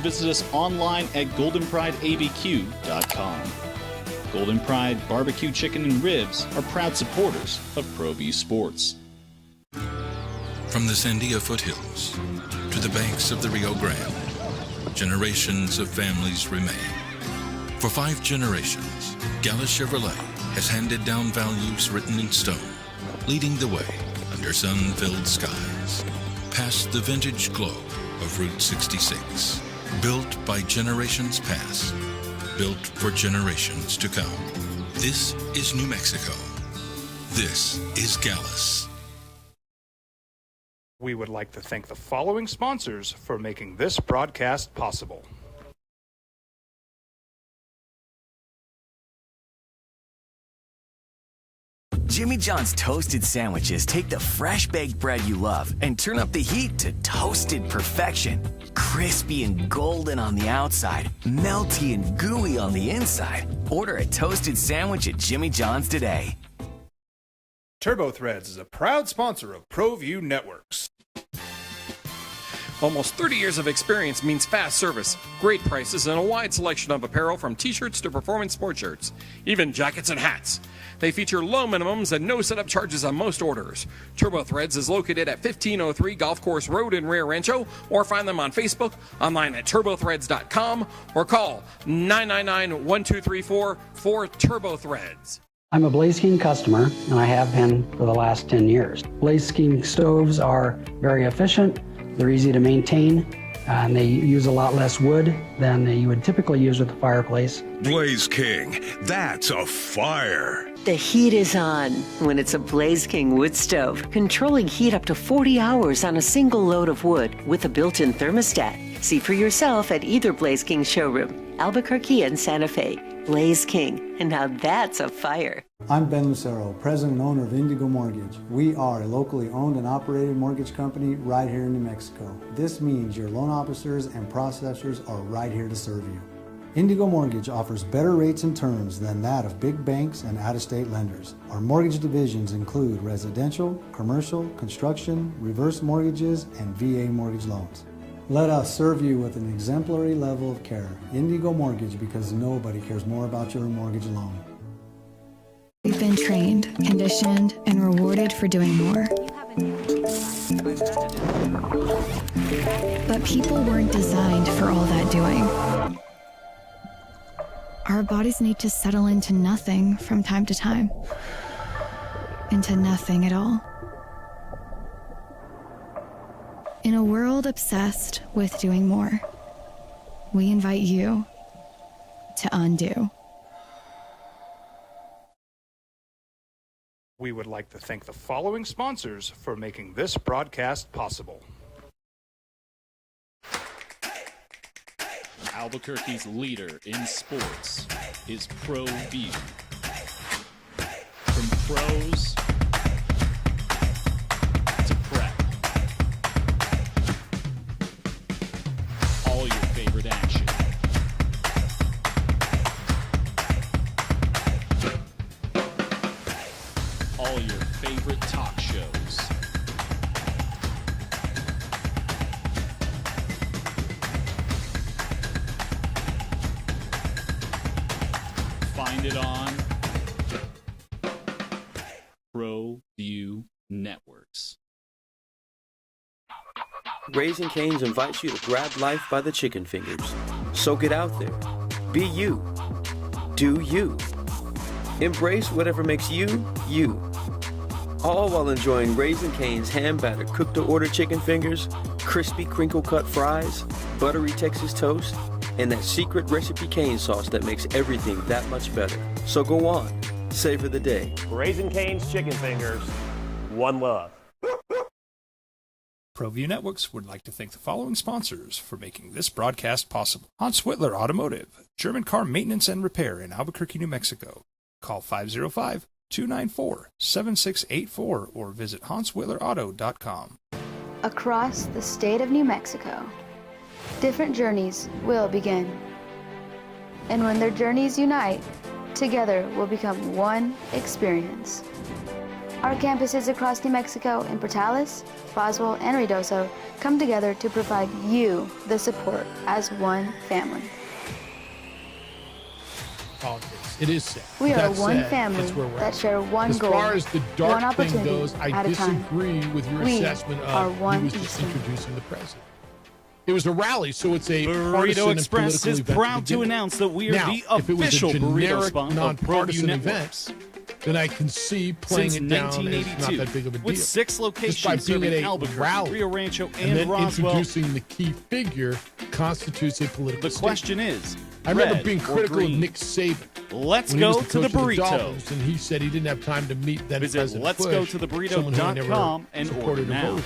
Visit us online at goldenprideabq.com. Golden Pride Barbecue Chicken and Ribs are proud supporters of ProView Sports. From the Sandia foothills to the banks of the Rio Grande, generations of families remain. For 5 generations, Gallus Chevrolet has handed down values written in stone, leading the way under sun-filled skies, past the vintage glow of Route 66. Built by generations past, built for generations to come. This is New Mexico. This is Gallus. We would like to thank the following sponsors for making this broadcast possible. Jimmy John's toasted sandwiches take the fresh baked bread you love and turn up the heat to toasted perfection. Crispy and golden on the outside, melty and gooey on the inside. Order a toasted sandwich at Jimmy John's today. TurboThreads is a proud sponsor of ProView Networks. Almost 30 years of experience means fast service, great prices, and a wide selection of apparel from t-shirts to performance sport shirts, even jackets and hats. They feature low minimums and no setup charges on most orders. TurboThreads is located at 1503 Golf Course Road in Rio Rancho, or find them on Facebook, online at turbothreads.com, or call 999-1234 for TurboThreads. I'm a Blaze King customer, and I have been for the last 10 years. Blaze King stoves are very efficient, they're easy to maintain, and they use a lot less wood than you would typically use with a fireplace. Blaze King, that's a fire. The heat is on when it's a Blaze King wood stove, controlling heat up to 40 hours on a single load of wood with a built-in thermostat. See for yourself at either Blaze King showroom, Albuquerque and Santa Fe. Blaze King, and now that's a fire. I'm Ben Lucero, president and owner of Indigo Mortgage. We are a locally owned and operated mortgage company right here in New Mexico. This means your loan officers and processors are right here to serve you. Indigo Mortgage offers better rates and terms than that of big banks and out-of-state lenders. Our mortgage divisions include residential, commercial, construction, reverse mortgages, and VA mortgage loans. Let us serve you with an exemplary level of care. Indigo Mortgage, because nobody cares more about your mortgage loan. We've been trained, conditioned, and rewarded for doing more. But people weren't designed for all that doing. Our bodies need to settle into nothing from time to time. Into nothing at all. In a world obsessed with doing more, we invite you to undo. We would like to thank the following sponsors for making this broadcast possible. Albuquerque's leader in sports is ProView. From pros to prep, all your favorite action. All your favorite talk shows. Find it on ProView Networks. Raising Cane's invites you to grab life by the chicken fingers. So get out there. Be you. Do you. Embrace whatever makes you, you. All while enjoying Raising Cane's hand-battered cooked-to-order chicken fingers, crispy crinkle-cut fries, buttery Texas toast, and that secret recipe cane sauce that makes everything that much better. So go on, savor the day. Raising Cane's chicken fingers, one love. ProView Networks would like to thank the following sponsors for making this broadcast possible. Hans Whitler Automotive, German car maintenance and repair in Albuquerque, New Mexico. Call 505-294-7684 or visit HansWhitlerAuto.com. Across the state of New Mexico, different journeys will begin. And when their journeys unite, together will become one experience. Our campuses across New Mexico in Portales, Roswell, and Ruidoso come together to provide you the support as one family. Politics. It is sad. We are That one said, family that's where we're that at. share one As goal, far as the one dark thing opportunity goes, I at a time. disagree with your We assessment are of one he was just Eastern. introducing the president. It was a rally, so it's a partisan Burrito and Express political is event proud to begin with. announce that we are Now, the if it was a official burrito generic, spot of nonpartisan ProView event, Networks. then I can see playing Since it down as not 1982, that big of a deal. with 6 Just by locations being serving at a Albuquerque, rally Rio Rancho, and and then Roswell. introducing the key figure constitutes a political The question is, I remember red being or critical of green? Nick Saban. Let's when he was go the to the coach of burrito. Dolphins, and he said he didn't have time to meet then Visit President Bush, someone who he never letsgototheburrito.com and order supported or now. voted.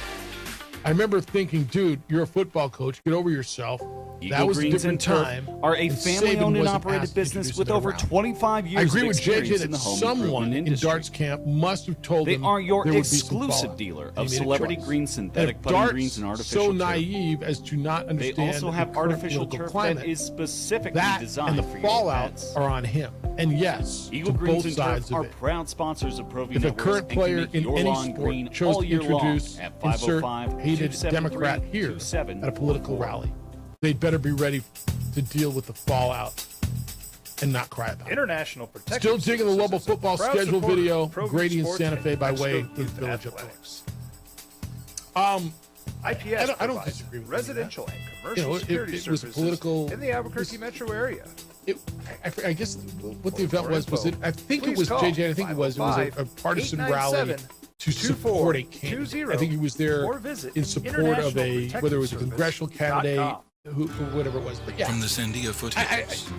I remember thinking, dude, you're a football coach. Get over yourself. Eagle That was a Greens and different Turf time. are a and family-owned Saban and wasn't operated asked to business introduce with them over around. 25 years I agree of with JJ experience that in the home someone improvement in industry. Darts camp must have told They them are your there would be some exclusive fallout. dealer They of made a celebrity choice. green And synthetic if putting Darts greens and artificial so turf. naive as to not They understand also the have current artificial political turf climate, that is specifically that designed and the for your fallout pets. are on him. And yes, Eagle to Greens both and sides Turf of are it. proud sponsors of ProView If a Networks current and can player make in your any lawn green sport chose all to year long introduce, at insert 505 hated Democrat here at a political rally, they'd better be ready to deal with the fallout and not cry about it. International Protection Still digging the Services Lobo is a football proud schedule supporter video. of ProView Grady and Sports Santa Fe by Mexico way Youth of Village Athletics. I IPS don't provides disagree with residential and commercial You know, security it was services political- in the Albuquerque metro area. I guess what the event was it? I think it was JJ. I think it was a partisan rally to support a candidate. I think he was there in support of a whether it was a congressional candidate, who whatever it was. But yeah, From the Sandia foothills to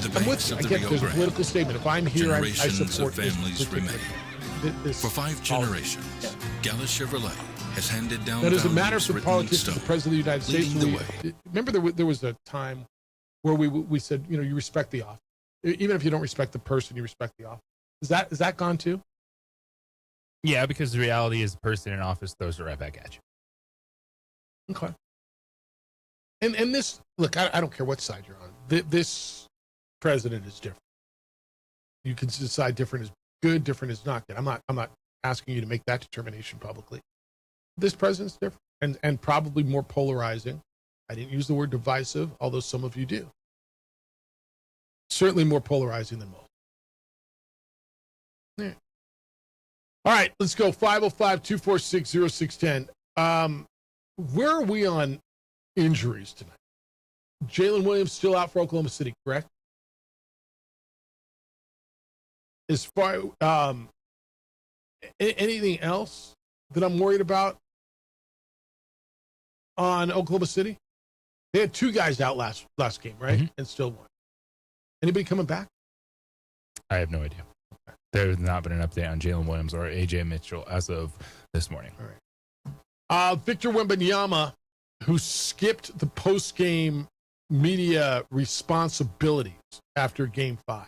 the I'm with banks you. of I the get Rio there's a Grande, political statement. If I'm here, I generations support of this families particular- remain. this For 5 policy. generations, Gallus Chevrolet has handed down Now, does it matter if values the written in politics of the stone, president of the United States? leading the we- way. Remember, there was a time where we said, you know, you respect the office, even if you don't respect the person, you respect the office. Is that gone too? Yeah, because the reality is the person in office throws it right back at you. Okay. And this, look, I don't care what side you're on. This president is different. You can decide different is good, different is not good. I'm not asking you to make that determination publicly. This president's different and probably more polarizing. I didn't use the word divisive, although some of you do. Certainly more polarizing than most. Yeah. All right, let's go. 505-246-0610. Where are we on injuries tonight? Jalen Williams still out for Oklahoma City, correct? As far anything else that I'm worried about on Oklahoma City? They had 2 guys out last game, right? And still won. Anybody coming back? I have no idea. There has not been an update on Jalen Williams or AJ Mitchell as of this morning. All right. Victor Wembanyama, who skipped the post-game media responsibilities after Game 5,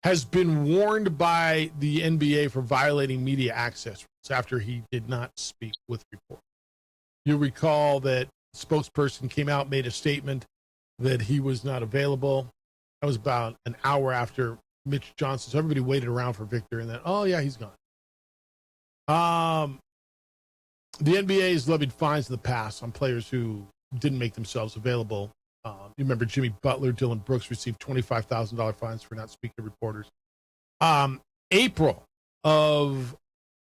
has been warned by the NBA for violating media access rules after he did not speak with reporters. You'll recall that spokesperson came out, made a statement that he was not available. That was about an hour after Mitch Johnson. So everybody waited around for Victor, and then, oh, yeah, he's gone. The NBA has levied fines in the past on players who didn't make themselves available. You remember Jimmy Butler, Dylan Brooks received $25,000 fines for not speaking to reporters. April of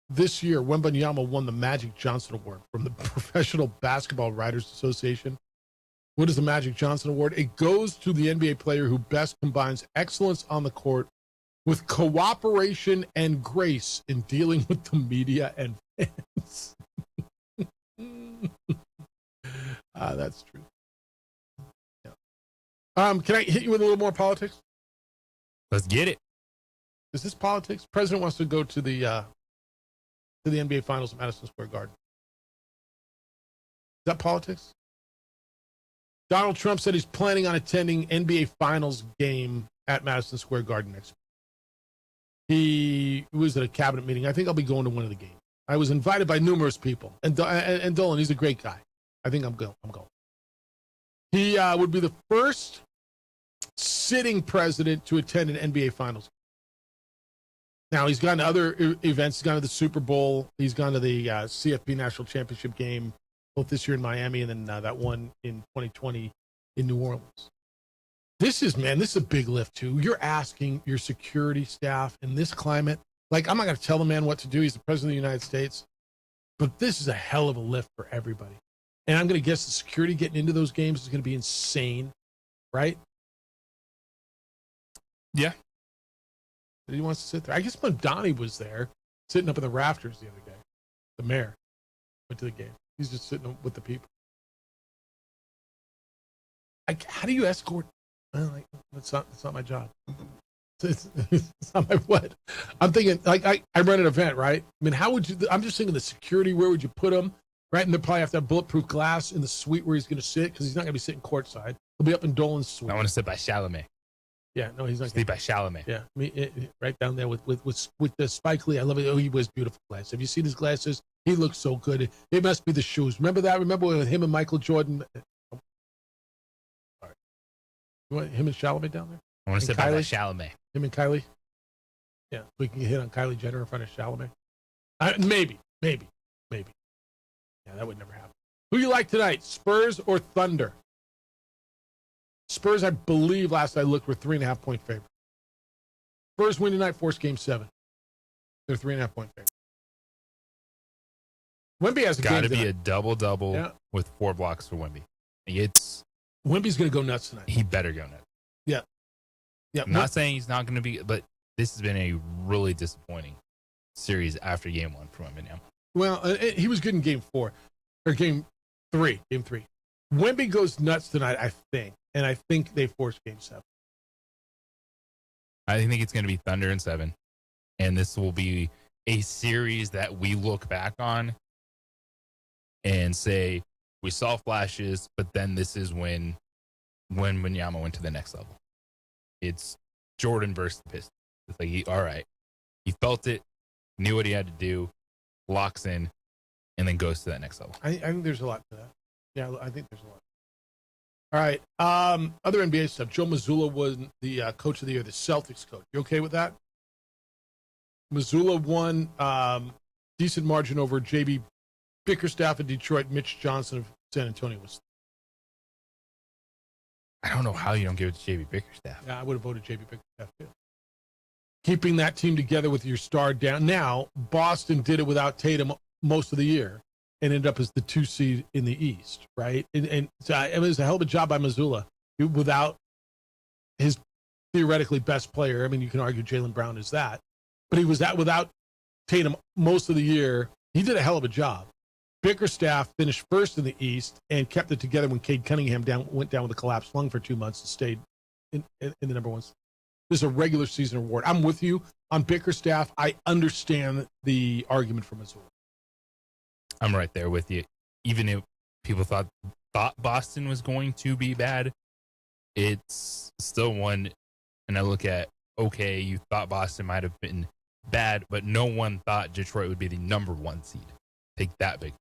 this year, Wembanyama won the Magic Johnson Award from the Professional Basketball Writers Association. What is the Magic Johnson Award? It goes to the NBA player who best combines excellence on the court with cooperation and grace in dealing with the media and fans. That's true. Yeah. Can I hit you with a little more politics? Let's get it. Is this politics? President wants to go to the NBA Finals at Madison Square Garden. Is that politics? Donald Trump said he's planning on attending NBA Finals game at Madison Square Garden next week. He was at a cabinet meeting. I think I'll be going to one of the games. I was invited by numerous people. And Dolan, he's a great guy. I think I'm going. He would be the first sitting president to attend an NBA Finals game. Now, he's gone to other events. He's gone to the Super Bowl. He's gone to the CFP National Championship game, both this year in Miami and then that one in 2020 in New Orleans. This is a big lift, too. You're asking your security staff in this climate. Like, I'm not going to tell the man what to do. He's the president of the United States. But this is a hell of a lift for everybody. And I'm going to guess the security getting into those games is going to be insane, right? Yeah. He wants to sit there. I guess Mondani was there, sitting up in the rafters the other day. The mayor went to the game. He's just sitting with the people. How do you escort? It's not my job. It's not my what. I'm thinking, like, I run an event, right? I mean, how would you? I'm just thinking the security. Where would you put him? Right, and they'll probably have to have bulletproof glass in the suite where he's going to sit because he's not going to be sitting courtside. He'll be up in Dolan's suite. I want to sit by Chalamet. Yeah, no, he's not. Sleep by Chalamet. Yeah, right down there with the Spike Lee. I love it. Oh, he wears beautiful glasses. Have you seen his glasses? He looks so good. It must be the shoes. Remember that? Remember with him and Michael Jordan? All right. You want him and Chalamet down there? I want to sit by Chalamet. Him and Kylie? Yeah, so we can get hit on Kylie Jenner in front of Chalamet. Maybe. Yeah, that would never happen. Who you like tonight, Spurs or Thunder? Spurs, I believe, last I looked, were 3.5-point favorite. Spurs win tonight, force game 7. They're 3.5-point favorite. Wemby has a game Got to be tonight. a double-double with 4 blocks for Wemby. Wemby's going to go nuts tonight. He better go nuts. Yeah. I'm not saying he's not going to be, but this has been a really disappointing series after game 1 for Wemby now. Well, he was good in game 4, or game 3. Wemby goes nuts tonight, I think, and I think they force game 7. I think it's going to be Thunder in 7, and this will be a series that we look back on and say, we saw flashes, but then this is when Wembanyama went to the next level. It's Jordan versus the Pistons. It's like, all right, he felt it, knew what he had to do, locks in, and then goes to that next level. I think there's a lot to that. Yeah, I think there's a lot. All right. Other NBA stuff. Joe Mazzulla was the coach of the year, the Celtics coach. You okay with that? Mazzulla won decent margin over J.B. Bickerstaff of Detroit, Mitch Johnson of San Antonio. I don't know how you don't give it to J.B. Bickerstaff. Yeah, I would have voted J.B. Bickerstaff too. Keeping that team together with your star down. Now, Boston did it without Tatum most of the year and ended up as the 2 seed in the East, right? And so it was a hell of a job by Mazzulla without his theoretically best player. I mean, you can argue Jaylen Brown is that, but he was that without Tatum most of the year. He did a hell of a job. Bickerstaff finished first in the East and kept it together when Cade Cunningham went down with a collapsed lung for 2 months and stayed in the number 1. This is a regular season award. I'm with you on Bickerstaff. I understand the argument for Missouri. I'm right there with you. Even if people thought Boston was going to be bad, it's still one. And I look at, okay, you thought Boston might have been bad, but no one thought Detroit would be the number 1 seed. Take that big.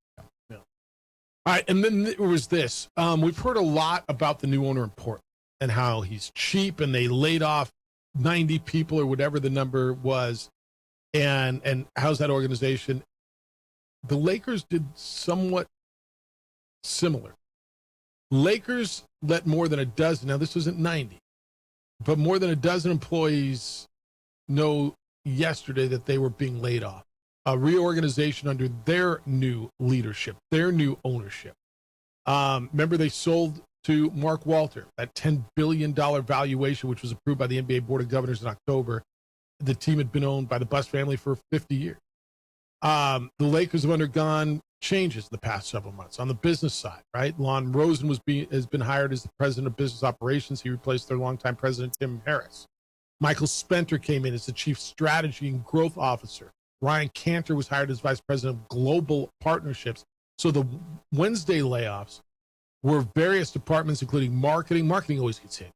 Yeah. All right, and then there was this. We've heard a lot about the new owner in Portland and how he's cheap, and they laid off 90 people or whatever the number was. And how's that organization? The Lakers did somewhat similar. Lakers let more than a dozen, now this wasn't 90, but more than a dozen employees know yesterday that they were being laid off. A reorganization under their new leadership, their new ownership. Remember, they sold to Mark Walter, that $10 billion valuation, which was approved by the NBA Board of Governors in October. The team had been owned by the Buss family for 50 years. The Lakers have undergone changes in the past several months on the business side, right? Lon Rosen has been hired as the president of business operations. He replaced their longtime president, Tim Harris. Michael Spenter came in as the chief strategy and growth officer. Ryan Cantor was hired as vice president of global partnerships. So the Wednesday layoffs were various departments, including marketing. Marketing always gets hit.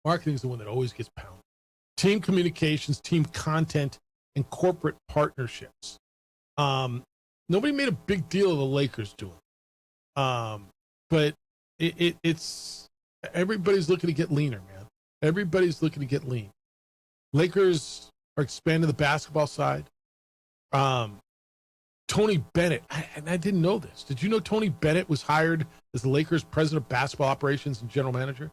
Marketing is the one that always gets pounded. Team communications, team content, and corporate partnerships. Nobody made a big deal of the Lakers doing it. But it's everybody's looking to get leaner, man. Everybody's looking to get lean. Lakers are expanding the basketball side. Tony Bennett, and I didn't know this. Did you know Tony Bennett was hired as the Lakers president of basketball operations and general manager?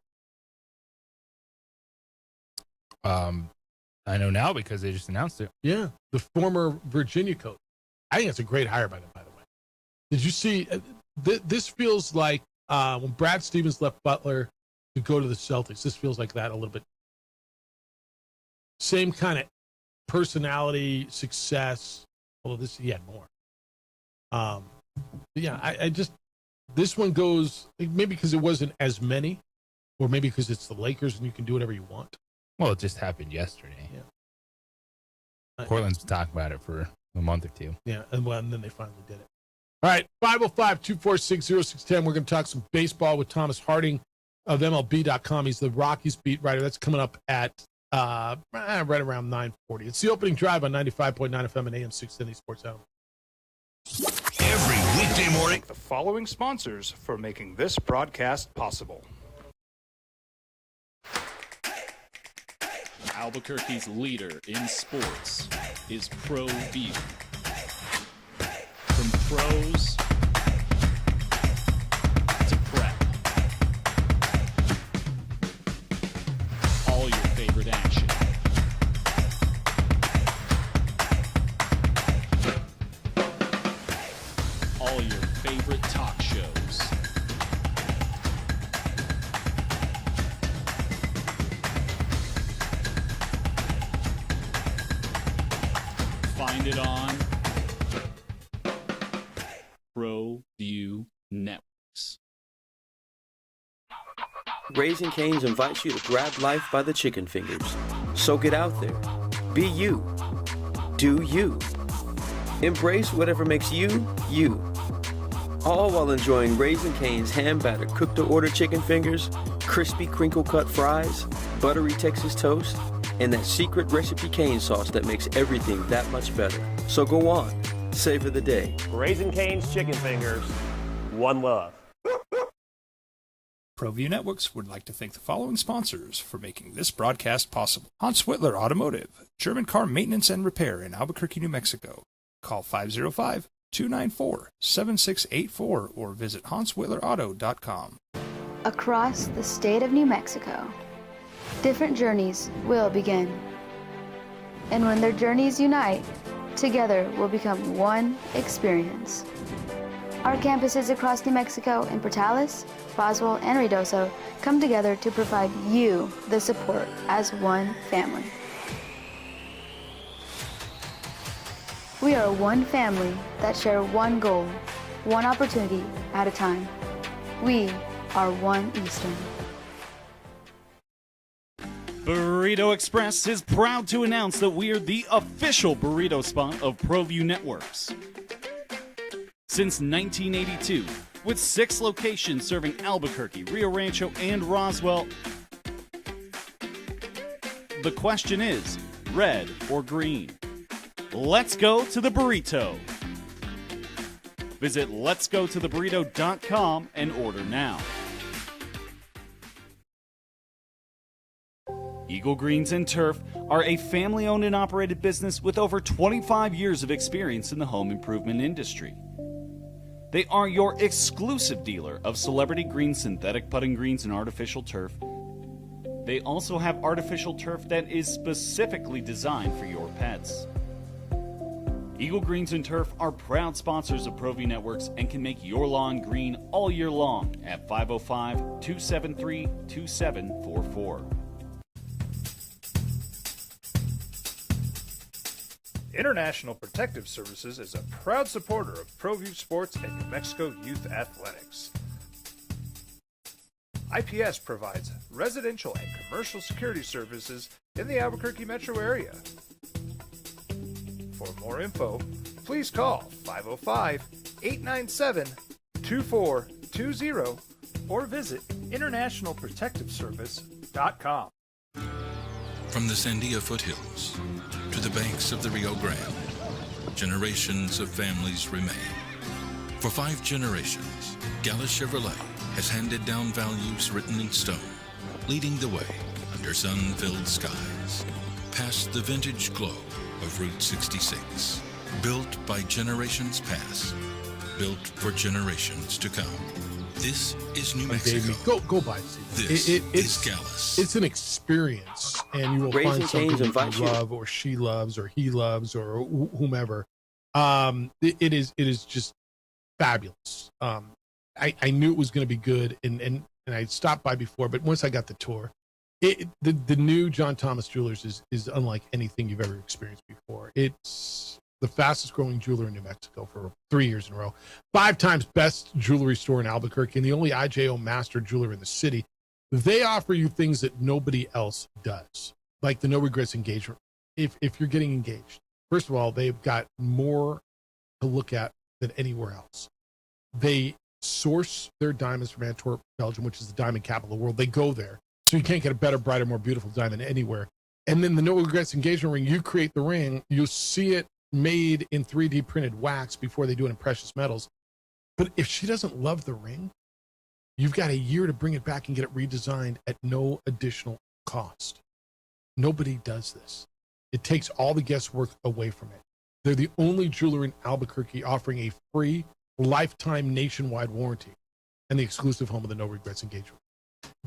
I know now because they just announced it. Yeah, the former Virginia coach. I think it's a great hire by them, by the way. Did you see? This feels like when Brad Stevens left Butler to go to the Celtics. This feels like that a little bit. Same kind of personality, success. Although he had more. Yeah, I just, this one goes, maybe because it wasn't as many, or maybe because it's the Lakers and you can do whatever you want. Well, it just happened yesterday. Yeah. Portland's been talking about it for a month or two. Yeah, and then they finally did it. All right, 505-246-0610. We're going to talk some baseball with Thomas Harding of MLB.com. He's the Rockies beat writer. That's coming up at right around 9:40. It's the opening drive on 95.9 FM and AM 610 Sports Animal. Every weekday morning. Thank the following sponsors for making this broadcast possible. Albuquerque's leader in sports is ProView. From pros to prep. All your favorite action. All your favorite talk shows. Find it on ProView Networks. Raising Cane's invites you to grab life by the chicken fingers. So get out there. Be you. Do you. Embrace whatever makes you, you. All while enjoying Raising Cane's hand-battered cooked-to-order chicken fingers, crispy crinkle-cut fries, buttery Texas toast, and that secret recipe cane sauce that makes everything that much better. So go on. Savor the day. Raising Cane's chicken fingers. One love. ProView Networks would like to thank the following sponsors for making this broadcast possible. Hans Whitler Automotive, German car maintenance and repair in Albuquerque, New Mexico. Call 505-294-7684 or visit HansWhitlerAuto.com. Across the state of New Mexico, different journeys will begin. And when their journeys unite, together will become one experience. Our campuses across New Mexico in Portales, Boswell, and Ruidoso come together to provide you the support as one family. We are one family that share one goal, one opportunity at a time. We are One Eastern. Burrito Express is proud to announce that we are the official burrito spot of ProView Networks. Since 1982, with 6 locations serving Albuquerque, Rio Rancho, and Roswell, the question is, red or green? Let's go to the burrito. Visit letsgototheburrito.com and order now. Eagle Greens and Turf are a family-owned and operated business with over 25 years of experience in the home improvement industry. They are your exclusive dealer of celebrity green synthetic putting greens and artificial turf. They also have artificial turf that is specifically designed for your pets. Eagle Greens and Turf are proud sponsors of ProView Networks and can make your lawn green all year long at 505-273-2744. International Protective Services is a proud supporter of ProView Sports and New Mexico Youth Athletics. IPS provides residential and commercial security services in the Albuquerque metro area. For more info, please call 505-897-2420 or visit internationalprotectiveservice.com. From the Sandia foothills to the banks of the Rio Grande, generations of families remain. For 5 generations, Gala Chevrolet has handed down values written in stone, leading the way under sun-filled skies. past the vintage glow of Route 66. Built by generations past, built for generations to come. This is New Mexico. Go by and see it. This It's is Gallus. It's an experience, and you will Raising find something Cane's that invite you you. love, or she loves, or he loves, or whomever. It is just fabulous. I knew it was going to be good, and I stopped by before, but once I got the tour, the new John Thomas Jewelers is unlike anything you've ever experienced before. It's the fastest growing jeweler in New Mexico for 3 years in a row, 5 times best jewelry store in Albuquerque, and the only IJO master jeweler in the city. They offer you things that nobody else does, like the no regrets engagement. If you're getting engaged, first of all, they've got more to look at than anywhere else. They source their diamonds from Antwerp, Belgium, which is the diamond capital of the world. They go there, so you can't get a better, brighter, more beautiful diamond anywhere. And then the no regrets engagement ring, you create the ring, you'll see it made in 3D printed wax before they do it in precious metals. But if she doesn't love the ring, you've got a year to bring it back and get it redesigned at no additional cost. Nobody does this. It takes all the guesswork away from it. They're the only jeweler in Albuquerque offering a free lifetime nationwide warranty and the exclusive home of the no regrets engagement.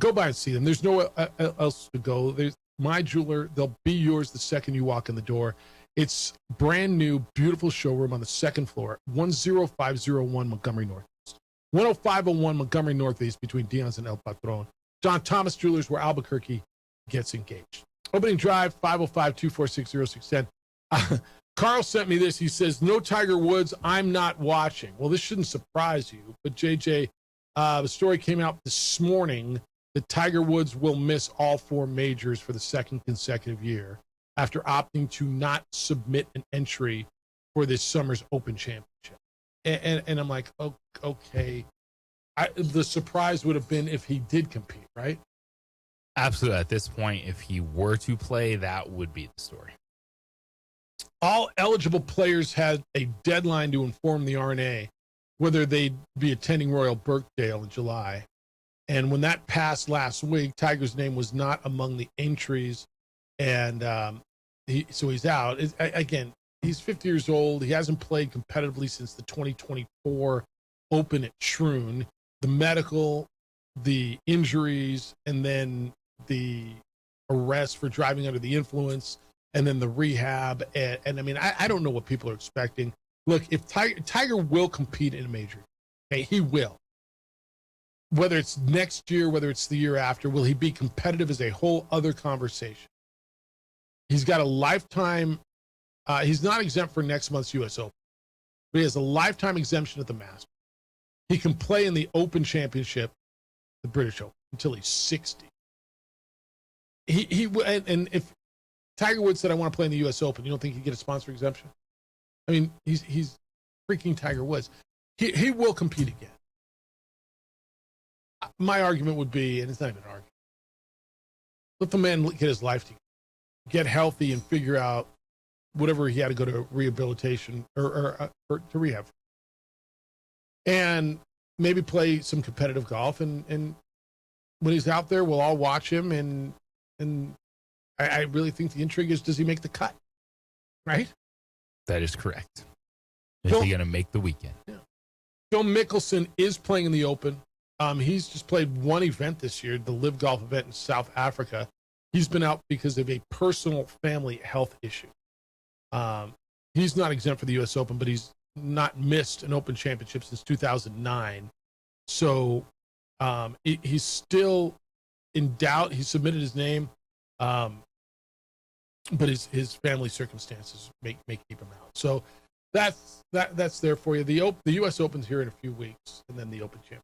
Go by and see them. There's nowhere else to go. There's my jeweler. They'll be yours the second you walk in the door. It's brand new, beautiful showroom on the second floor, 10501 Montgomery Northeast. 10501 Montgomery Northeast between Dion's and El Patron. John Thomas Jewelers, where Albuquerque gets engaged. Opening drive, 505-246-0610. Carl sent me this. He says, no Tiger Woods, I'm not watching. Well, this shouldn't surprise you, but JJ, the story came out this morning that Tiger Woods will miss all 4 majors for the second consecutive year after opting to not submit an entry for this summer's Open Championship. And I'm like, okay. The surprise would have been if he did compete, right? Absolutely. At this point, if he were to play, that would be the story. All eligible players had a deadline to inform the RNA whether they'd be attending Royal Birkdale in July. And when that passed last week, Tiger's name was not among the entries, and so he's out. Again, he's 50 years old. He hasn't played competitively since the 2024 Open at Troon. The medical, the injuries, and then the arrest for driving under the influence, and then the rehab. And I mean, I don't know what people are expecting. Look, if Tiger will compete in a major, okay, he will. Whether it's next year, whether it's the year after, will he be competitive is a whole other conversation. He's got a lifetime, he's not exempt for next month's U.S. Open, but he has a lifetime exemption at the Masters. He can play in the Open Championship, the British Open, until he's 60. And if Tiger Woods said, I want to play in the U.S. Open, you don't think he'd get a sponsor exemption? I mean, he's freaking Tiger Woods. He will compete again. My argument would be, and it's not even an argument, let the man get his life together, get healthy, and figure out whatever he had to go to rehabilitation or to rehab, and maybe play some competitive golf. And when he's out there, we'll all watch him. And I really think the intrigue is, does he make the cut? Right? That is correct. Is he going to make the weekend? Yeah. Phil Mickelson is playing in the Open. He's just played one event this year, the Live Golf event in South Africa. He's been out because of a personal family health issue. He's not exempt for the U.S. Open, but he's not missed an Open Championship since 2009. So he's still in doubt. He submitted his name, but his family circumstances may keep him out. So that's there for you. The U.S. Open's here in a few weeks, and then the Open Championship.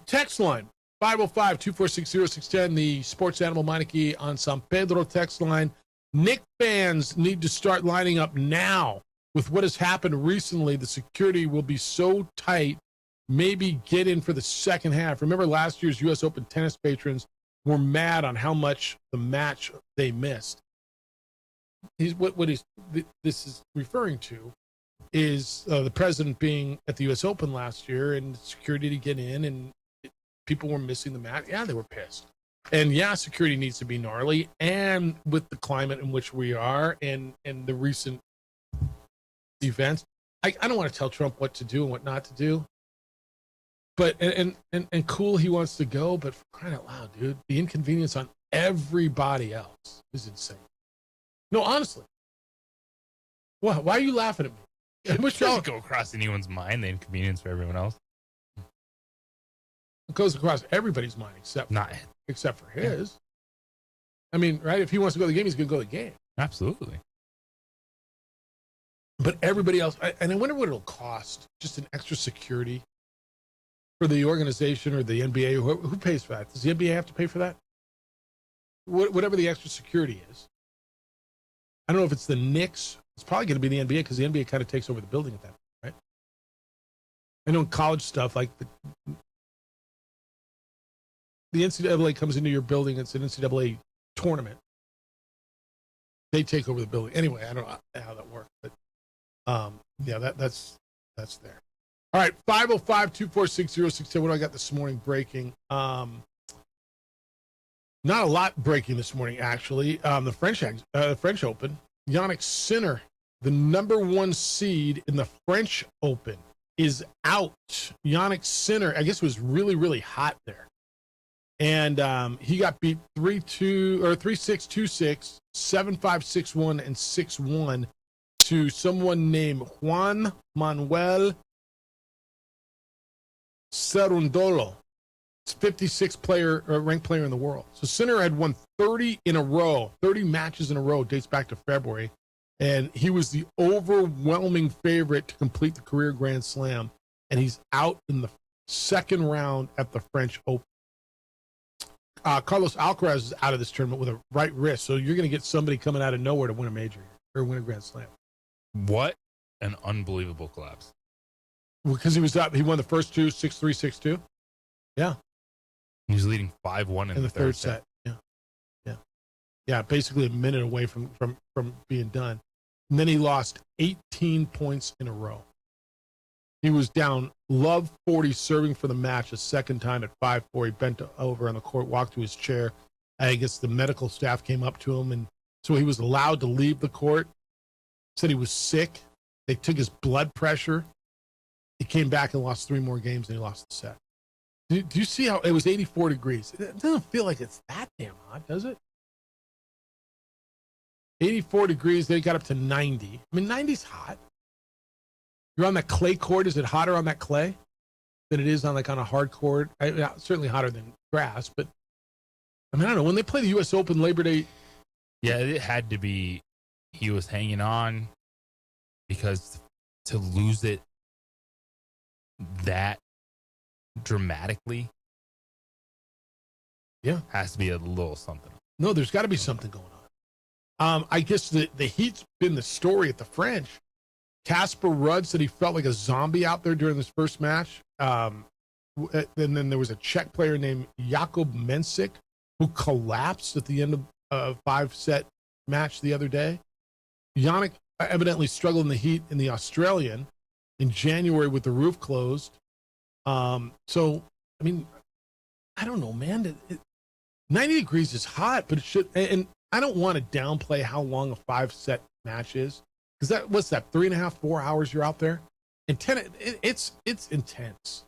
Text line 505-246-0610, the Sports Animal Meineke on San Pedro text line. Knick fans need to start lining up now. With what has happened recently, the security will be so tight, maybe get in for the second half. Remember last year's U.S. Open tennis patrons were mad on how much the match they missed. This is referring to is the president being at the U.S. Open last year and security to get in, and people were missing the match. Yeah, they were pissed. And yeah, security needs to be gnarly. And with the climate in which we are and the recent events, I don't want to tell Trump what to do and what not to do. But and cool, he wants to go, but for crying out loud, dude, the inconvenience on everybody else is insane. No, honestly. Why are you laughing at me? It doesn't go across anyone's mind, the inconvenience for everyone else. It goes across everybody's mind except for his. Yeah. I mean, right? If he wants to go to the game, he's going to go to the game. Absolutely. But everybody else, and I wonder what it'll cost, just an extra security for the organization or the NBA. Who pays for that? Does the NBA have to pay for that? Whatever the extra security is. I don't know if it's the Knicks. It's probably going to be the NBA because the NBA kind of takes over the building at that point, right? I know in college stuff, like the NCAA comes into your building. It's an NCAA tournament. They take over the building. Anyway, I don't know how that works, but yeah, that's there. All right, 505-246-0610. What do I got this morning breaking? Not a lot breaking this morning, actually. The French Open. Jannik Sinner, the number 1 seed in the French Open, is out. Jannik Sinner, I guess, was really, really hot there. And he got beat 3-2 or 3-6, 2-6, 7-5, 6-1, and 6-1 to someone named Juan Manuel Cerundolo. It's 56th ranked player in the world. So Sinner had won 30 matches in a row, dates back to February. And he was the overwhelming favorite to complete the career Grand Slam. And he's out in the second round at the French Open. Carlos Alcaraz is out of this tournament with a right wrist. So you're going to get somebody coming out of nowhere to win a major or win a Grand Slam. What an unbelievable collapse. Because he was up. He won the first two, 6-3, 6-2. Yeah. He was leading 5-1 in the third set. Yeah, basically a minute away from being done. And then he lost 18 points in a row. He was down love 40 serving for the match a second time at 5-4. He bent over on the court, walked to his chair. I guess the medical staff came up to him, and so he was allowed to leave the court. Said he was sick. They took his blood pressure. He came back and lost 3 more games, and he lost the set. Do you see how it was 84 degrees? It doesn't feel like it's that damn hot, does it? 84 degrees, they got up to 90. I mean, 90's hot. You're on that clay court. Is it hotter on that clay than it is on on a hard court? Certainly hotter than grass, but I mean, I don't know. When they play the U.S. Open Labor Day. Yeah, it had to be he was hanging on because to lose it that dramatically has to be a little something. No, there's got to be something going on. I guess the heat's been the story at the French. Casper Ruud said he felt like a zombie out there during this first match. And then there was a Czech player named Jakub Mensik who collapsed at the end of a 5-set match the other day. Jannik evidently struggled in the heat in the Australian in January with the roof closed. So, I mean, I don't know, man. 90 degrees is hot, but it should. And I don't want to downplay how long a 5-set match is. Because what's that, 3.5, 4 hours you're out there? And it's intense.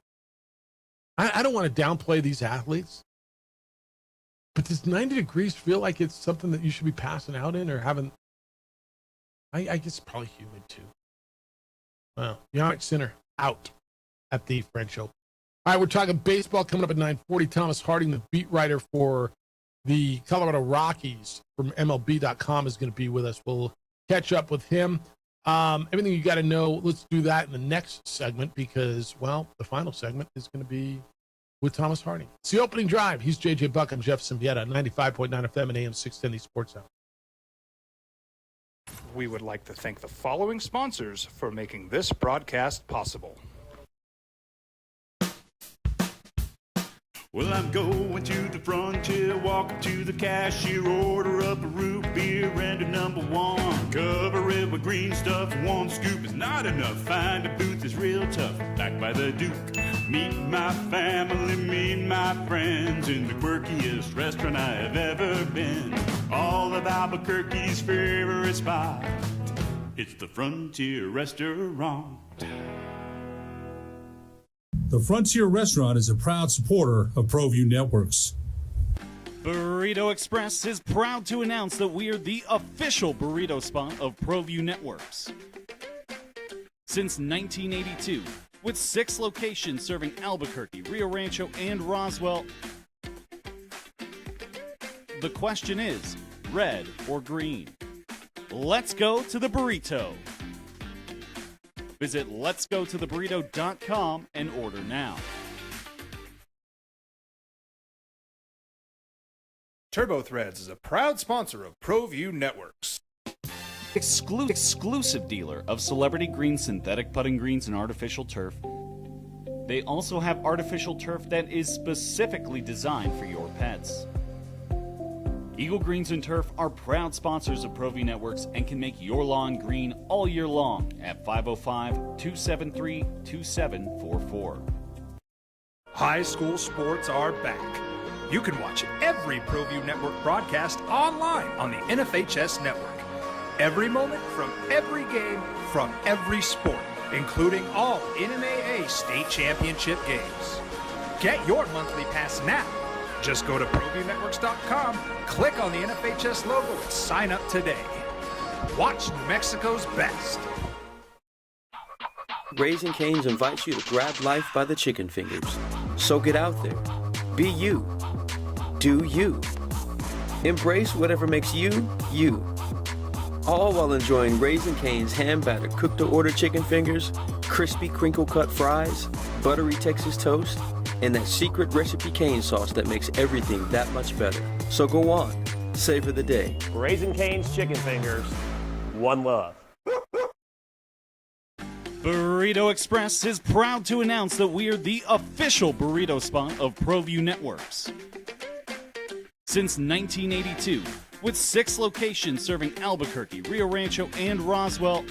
I don't want to downplay these athletes. But does 90 degrees feel like it's something that you should be passing out in or having? I guess probably humid too. Well, Jannik Sinner out at the French Open. All right, we're talking baseball coming up at 9:40. Thomas Harding, the beat writer for the Colorado Rockies from MLB.com, is going to be with us. We'll catch up with him. Everything you got to know, let's do that in the next segment because, well, the final segment is going to be with Thomas Harding. It's the opening drive. He's J.J. Buck. I'm Jeff Symbieta, 95.9 FM and AM 610 Sports Hour. We would like to thank the following sponsors for making this broadcast possible. Well, I'm going to the frontier. walk up to the cashier, order up a root beer and a number one. Cover it with green stuff, one scoop is not enough. Find a booth is real tough, back by the Duke. Meet my family, meet my friends in the quirkiest restaurant I have ever been. All of Albuquerque's favorite spot, it's the Frontier Restaurant. The Frontier Restaurant is a proud supporter of ProView Networks. Burrito Express is proud to announce that we are the official burrito spot of ProView Networks. Since 1982, with 6 locations serving Albuquerque, Rio Rancho, and Roswell, the question is, red or green? Let's go to the burrito. Visit letsgototheburrito.com and order now. Turbo Threads is a proud sponsor of ProView Networks. Exclusive dealer of Celebrity Green synthetic putting greens and artificial turf. They also have artificial turf that is specifically designed for your pets. Eagle Greens and Turf are proud sponsors of ProView Networks and can make your lawn green all year long at 505-273-2744. High school sports are back. You can watch every ProView Network broadcast online on the NFHS network. Every moment from every game from every sport, including all NMAA state championship games. Get your monthly pass now. Just go to ProViewNetworks.com, click on the NFHS logo, and sign up today. Watch New Mexico's best. Raising Cane's invites you to grab life by the chicken fingers. So get out there. Be you. Do you. Embrace whatever makes you, you. All while enjoying Raising Cane's hand-battered cooked-to-order chicken fingers, crispy crinkle-cut fries, buttery Texas toast, and that secret recipe cane sauce that makes everything that much better. So go on, savor the day. Raising Cane's chicken fingers, one love. Burrito Express is proud to announce that we are the official burrito spot of ProView Networks. Since 1982, with 6 locations serving Albuquerque, Rio Rancho, and Roswell,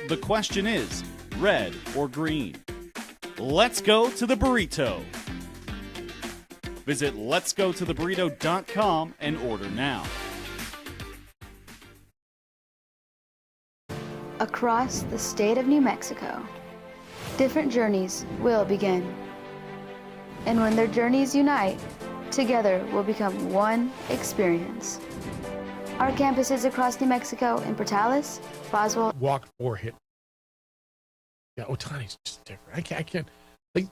the question is, red or green? Let's go to the burrito. Visit letsgototheburrito.com and order now. Across the state of New Mexico, different journeys will begin. And when their journeys unite, together will become one experience. Our campuses across New Mexico in Portales, Roswell. Walk or hit. Yeah, Ohtani's just different. I can't. Like,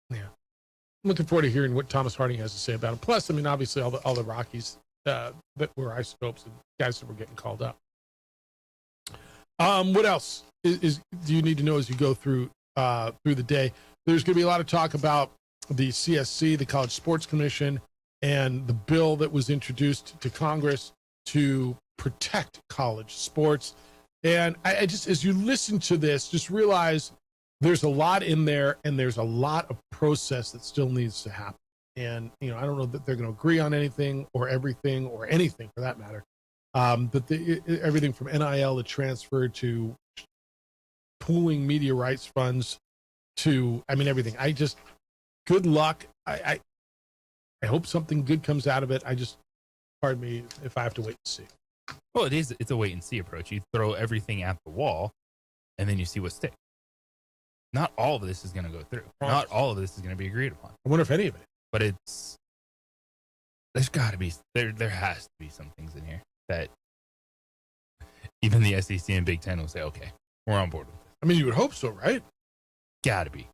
yeah. I'm looking forward to hearing what Thomas Harding has to say about him. Plus, I mean, obviously, all the Rockies that were isotopes and guys that were getting called up. What else do you need to know as you go through the day? There's going to be a lot of talk about the CSC, the College Sports Commission, and the bill that was introduced to Congress to protect college sports. And I just, as you listen to this, just realize there's a lot in there and there's a lot of process that still needs to happen. And, you know, I don't know that they're going to agree on anything or everything or anything for that matter. But everything from NIL to transfer to pooling media rights funds to, I mean, everything. Good luck. I hope something good comes out of it. Pardon me if I have to wait and see. Well, it's a wait and see approach. You throw everything at the wall and then you see what sticks. Not all of this is going to go through. Not all of this is going to be agreed upon. I wonder if any of it. But there's got to be, there has to be some things in here that even the SEC and Big Ten will say, okay, we're on board with this. I mean, you would hope so, right? Gotta be.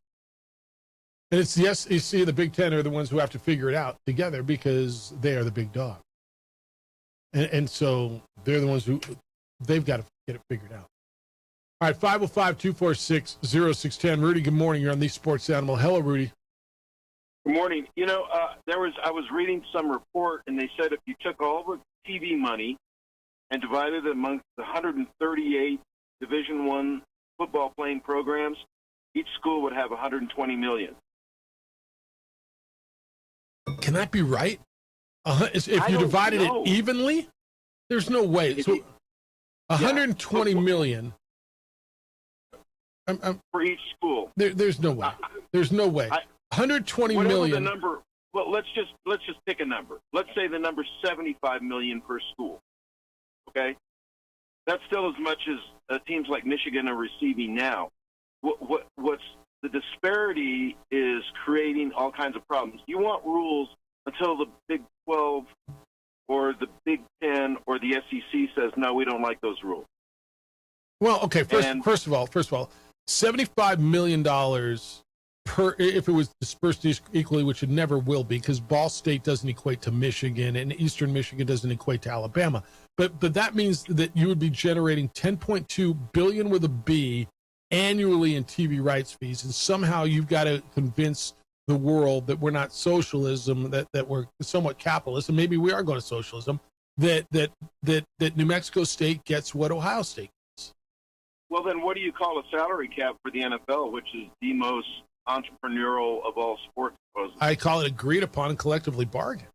And it's the SEC and the Big Ten are the ones who have to figure it out together because they are the big dog. And so they're the ones who, they've got to get it figured out. All right, 505-246-0610. Rudy, good morning. You're on The Sports Animal. Hello, Rudy. Good morning. You know, I was reading some report, and they said if you took all the TV money and divided it amongst the 138 Division I football playing programs, each school would have $120 million. Can that be right? If you divided it evenly, there's no way. So 120 million for each school. There's no way. There's no way. 120 million. The number. Well, let's just pick a number. Let's say the number's 75 million per school. Okay, that's still as much as teams like Michigan are receiving now. What's the disparity is creating all kinds of problems. You want rules until the Big 12 or the Big 10 or the SEC says, no, we don't like those rules. Well, okay, first of all, $75 million per, if it was dispersed equally, which it never will be, because Ball State doesn't equate to Michigan and Eastern Michigan doesn't equate to Alabama. But that means that you would be generating $10.2 billion with a B annually in TV rights fees, and somehow you've got to convince the world that we're not socialism, that we're somewhat capitalist, and maybe we are going to socialism, that New Mexico State gets what Ohio State gets. Well, then what do you call a salary cap for the NFL, which is the most entrepreneurial of all sports, supposedly? I call it agreed upon and collectively bargained.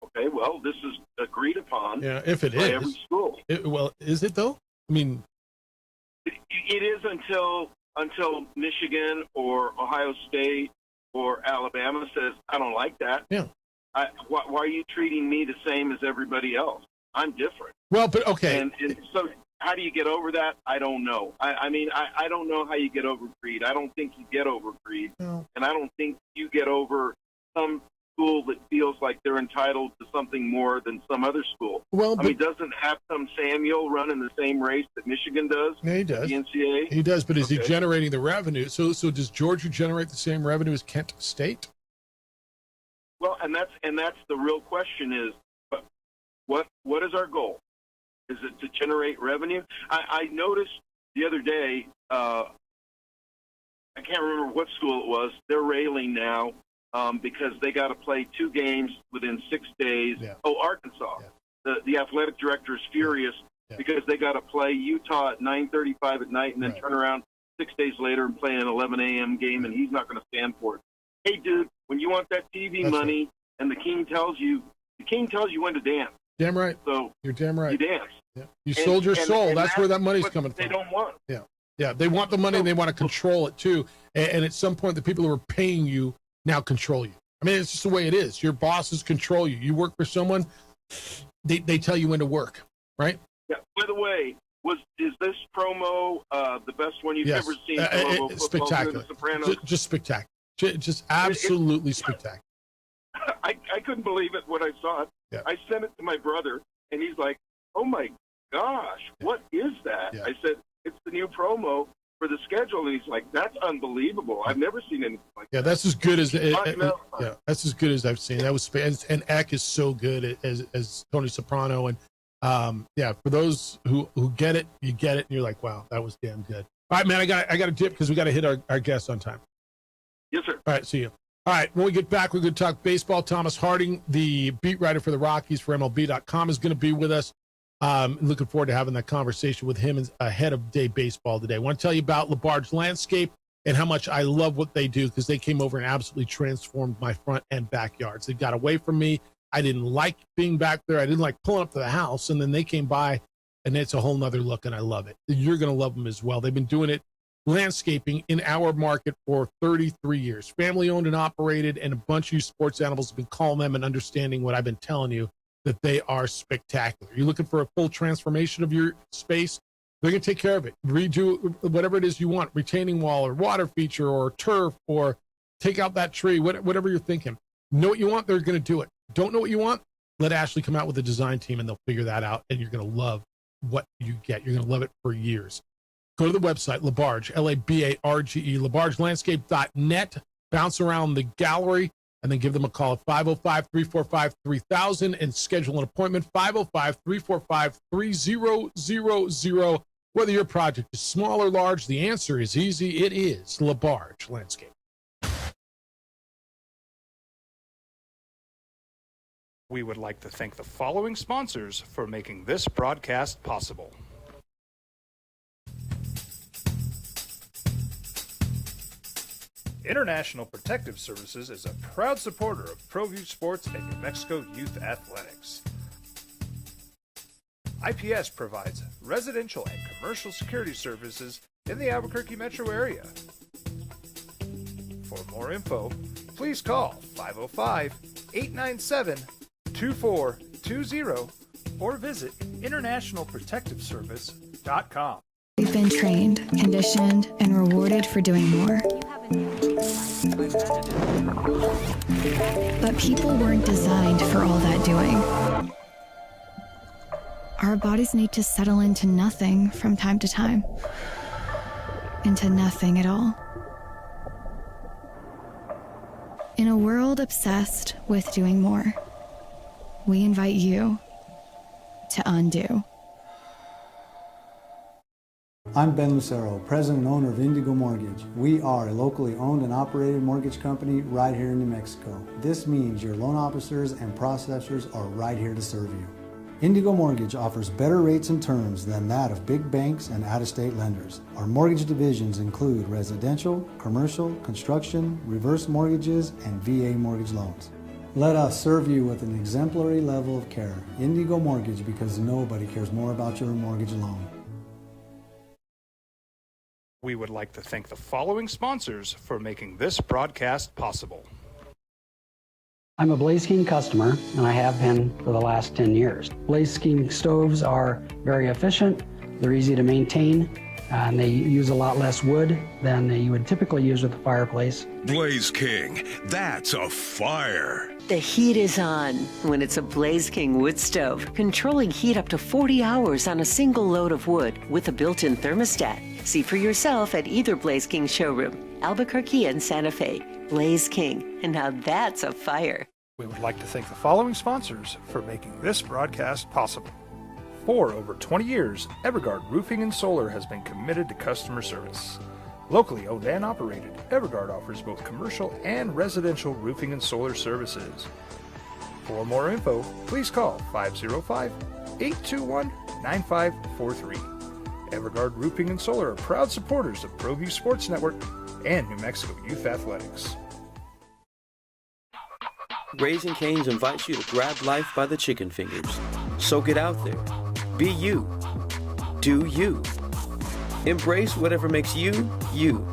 Okay, well, this is agreed upon. Yeah, if it by is. every school. Well, is it though? I mean, it is until Michigan or Ohio State or Alabama says, I don't like that. Yeah. Why are you treating me the same as everybody else? I'm different. Well, but okay. And so how do you get over that? I don't know. I mean, I don't know how you get over greed. I don't think you get over greed. No. And I don't think you get over some school that feels like they're entitled to something more than some other school. Well, I mean, doesn't Hapham Samuel run in the same race that Michigan does? Yeah, he does. The NCAA? He does, but is he Okay. generating the revenue? So does Georgia generate the same revenue as Kent State? Well, and that's the real question is, what is our goal? Is it to generate revenue? I noticed the other day, I can't remember what school it was, they're railing now because they got to play 2 games within 6 days. Yeah. Oh, Arkansas. Yeah. The athletic director is furious because they got to play Utah at 9:35 at night and then turn around 6 days later and play an 11 a.m. game, and he's not going to stand for it. Hey, dude, when you want that TV money and the king tells you when to dance. Damn right. So you're damn right. You dance. Yeah. You sold your soul. That's where that money's coming from. They don't want. Yeah. Yeah. They want the money and they want to control it too. And at some point, the people who are paying you now control you. I mean, it's just the way it is. Your bosses control you. You work for someone, they tell you when to work, right? Yeah. By the way, is this promo the best one you've ever seen? Spectacular. Just spectacular. Just absolutely spectacular. I couldn't believe it when I saw it. Yeah. I sent it to my brother, and he's like, "Oh my gosh, what is that?" Yeah. I said, "It's the new promo for the schedule," and he's like, "That's unbelievable. I've never seen anything like that." Yeah, that's as good as Yeah, that's as good as I've seen. That was and Eck is so good as Tony Soprano, and for those who get it, you get it, and you're like, wow, that was damn good. All right, man, I got to dip because we got to hit our guests on time. Yes, sir. All right, see you. All right, when we get back, we're going to talk baseball. Thomas Harding, the beat writer for the Rockies for MLB.com, is going to be with us. Looking forward to having that conversation with him ahead of day baseball today. I want to tell you about LaBarge Landscape and how much I love what they do because they came over and absolutely transformed my front and backyards. They got away from me. I didn't like being back there. I didn't like pulling up to the house, and then they came by, and it's a whole nother look, and I love it. You're going to love them as well. They've been doing it, landscaping in our market for 33 years. Family owned and operated, and a bunch of you sports animals have been calling them and understanding what I've been telling you, that they are spectacular. You're looking for a full transformation of your space, they're going to take care of it. Redo whatever it is you want, retaining wall or water feature or turf, or take out that tree, whatever you're thinking. Know what you want, they're going to do it. Don't know what you want? Let Ashley come out with a design team and they'll figure that out, and you're going to love what you get. You're going to love it for years. Go to the website, LaBarge, Labarge, LaBargeLandscape.net. Bounce around the gallery and then give them a call at 505-345-3000 and schedule an appointment, 505-345-3000. Whether your project is small or large, the answer is easy. It is LaBarge Landscape. We would like to thank the following sponsors for making this broadcast possible. International Protective Services is a proud supporter of ProView Sports and New Mexico Youth Athletics. IPS provides residential and commercial security services in the Albuquerque metro area. For more info, please call 505-897-2420 or visit internationalprotectiveservice.com. We've been trained, conditioned, and rewarded for doing more. But people weren't designed for all that doing. Our bodies need to settle into nothing from time to time. Into nothing at all. In a world obsessed with doing more, we invite you to undo. I'm Ben Lucero, president and owner of Indigo Mortgage. We are a locally owned and operated mortgage company right here in New Mexico. This means your loan officers and processors are right here to serve you. Indigo Mortgage offers better rates and terms than that of big banks and out-of-state lenders. Our mortgage divisions include residential, commercial, construction, reverse mortgages, and VA mortgage loans. Let us serve you with an exemplary level of care. Indigo Mortgage, because nobody cares more about your mortgage loan. We would like to thank the following sponsors for making this broadcast possible. I'm a Blaze King customer, and I have been for the last 10 years. Blaze King stoves are very efficient, they're easy to maintain, and they use a lot less wood than you would typically use with a fireplace. Blaze King, that's a fire. The heat is on when it's a Blaze King wood stove, controlling heat up to 40 hours on a single load of wood with a built-in thermostat. See for yourself at either Blaze King showroom, Albuquerque and Santa Fe. Blaze King, and now that's a fire. We would like to thank the following sponsors for making this broadcast possible. For over 20 years, Evergard Roofing and Solar has been committed to customer service. Locally owned and operated, Evergard offers both commercial and residential roofing and solar services. For more info, please call 505-821-9543. Evergard Roofing and Solar are proud supporters of ProView Sports Network and New Mexico Youth Athletics. Raising Cane's invites you to grab life by the chicken fingers. So get out there. Be you. Do you. Embrace whatever makes you, you.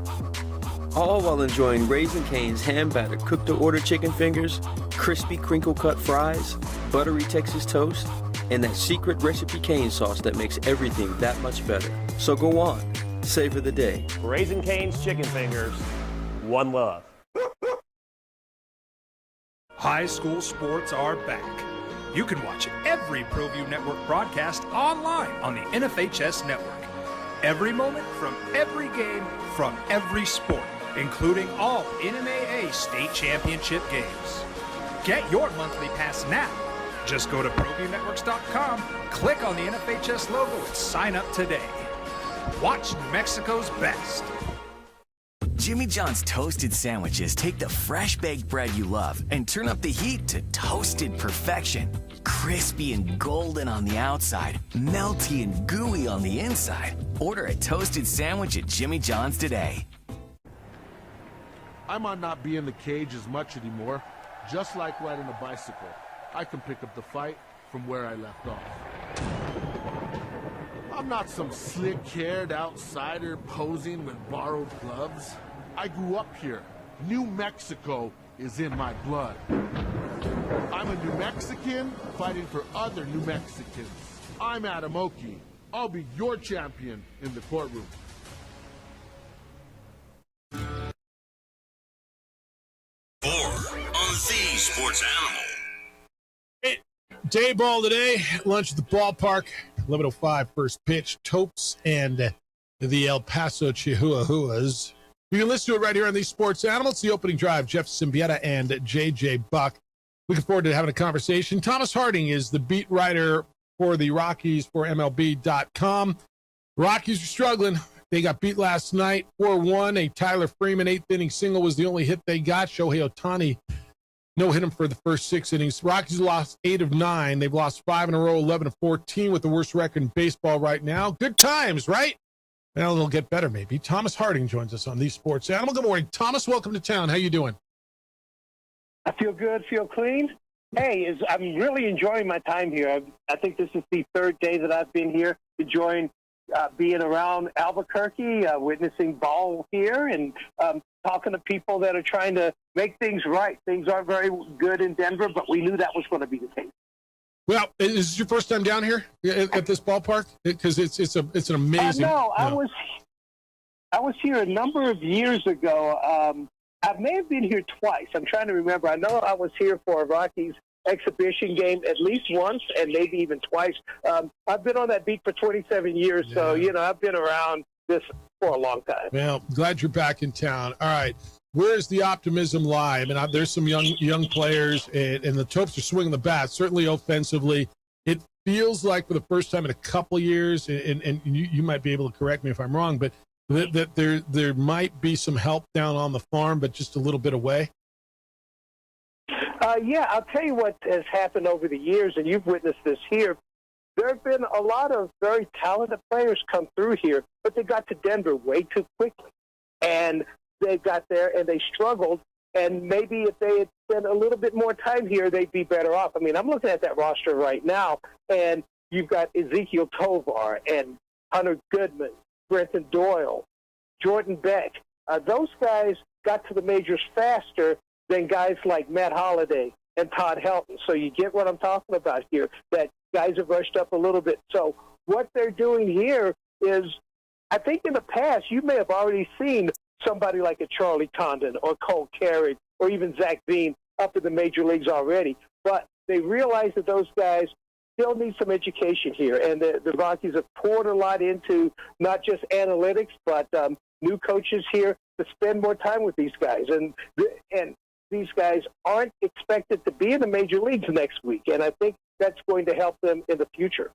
All while enjoying Raising Cane's hand-battered cooked-to-order chicken fingers, crispy crinkle-cut fries, buttery Texas toast, and that secret recipe cane sauce that makes everything that much better. So go on. Savor the day. Raising Cane's chicken fingers. One love. High school sports are back. You can watch every ProView Network broadcast online on the NFHS network. Every moment from every game from every sport, including all NMAA state championship games. Get your monthly pass now. Just go to ProViewNetworks.com, click on the NFHS logo, and sign up today. Watch New Mexico's best. Jimmy John's toasted sandwiches take the fresh baked bread you love and turn up the heat to toasted perfection. Crispy and golden on the outside, melty and gooey on the inside. Order a toasted sandwich at Jimmy John's today. I might not be in the cage as much anymore. Just like riding a bicycle, I can pick up the fight from where I left off. I'm not some slick-haired outsider posing with borrowed gloves. I grew up here. New Mexico is in my blood. I'm a New Mexican fighting for other New Mexicans. I'm Adam Oki. I'll be your champion in the courtroom. On the Sports Animal. Day ball today, lunch at the ballpark, 11:05 first pitch, Topes and the El Paso Chihuahuas. You can listen to it right here on these Sports Animals. The opening drive, Jeff Symbieta and JJ Buck. Looking forward to having a conversation. Thomas Harding is the beat writer for the Rockies for MLB.com. Rockies are struggling. They got beat last night, 4-1. A Tyler Freeman 8th-inning single was the only hit they got. Shohei Ohtani no-hit him for the first 6 innings. Rockies lost 8 of 9. They've lost 5 in a row, 11-14 with the worst record in baseball right now. Good times, right? Well, it'll get better maybe. Thomas Harding joins us on These Sports Animal. Good morning. Thomas, welcome to town. How you doing? I feel good, feel clean. Hey, I'm really enjoying my time here. I think this is the third day that I've been here, enjoying being around Albuquerque, witnessing ball here, and talking to people that are trying to make things right. Things aren't very good in Denver, but we knew that was going to be the case. Well, is this your first time down here at this ballpark? Because it's an amazing. No, I was here a number of years ago. I may have been here twice. I'm trying to remember. I know I was here for a Rockies exhibition game at least once and maybe even twice. I've been on that beat for 27 years, so I've been around this for a long time. Well, glad you're back in town. All right. Where does the optimism lie? I mean, there's some young players, and the Topes are swinging the bat, certainly offensively. It feels like for the first time in a couple of years, and you might be able to correct me if I'm wrong, but that there might be some help down on the farm, but just a little bit away. Yeah, I'll tell you what has happened over the years, and you've witnessed this here. There have been a lot of very talented players come through here, but they got to Denver way too quickly. And they got there and they struggled, and maybe if they had spent a little bit more time here, they'd be better off. I mean, I'm looking at that roster right now, and you've got Ezekiel Tovar and Hunter Goodman, Brenton Doyle, Jordan Beck. Those guys got to the majors faster than guys like Matt Holliday and Todd Helton. So you get what I'm talking about here, that guys have rushed up a little bit. So what they're doing here is, I think in the past, you may have already seen somebody like a Charlie Condon or Cole Carrick or even Zach Bean up in the major leagues already. But they realize that those guys still need some education here. And the Rockies have poured a lot into not just analytics, but new coaches here to spend more time with these guys. And these guys aren't expected to be in the major leagues next week. And I think that's going to help them in the future.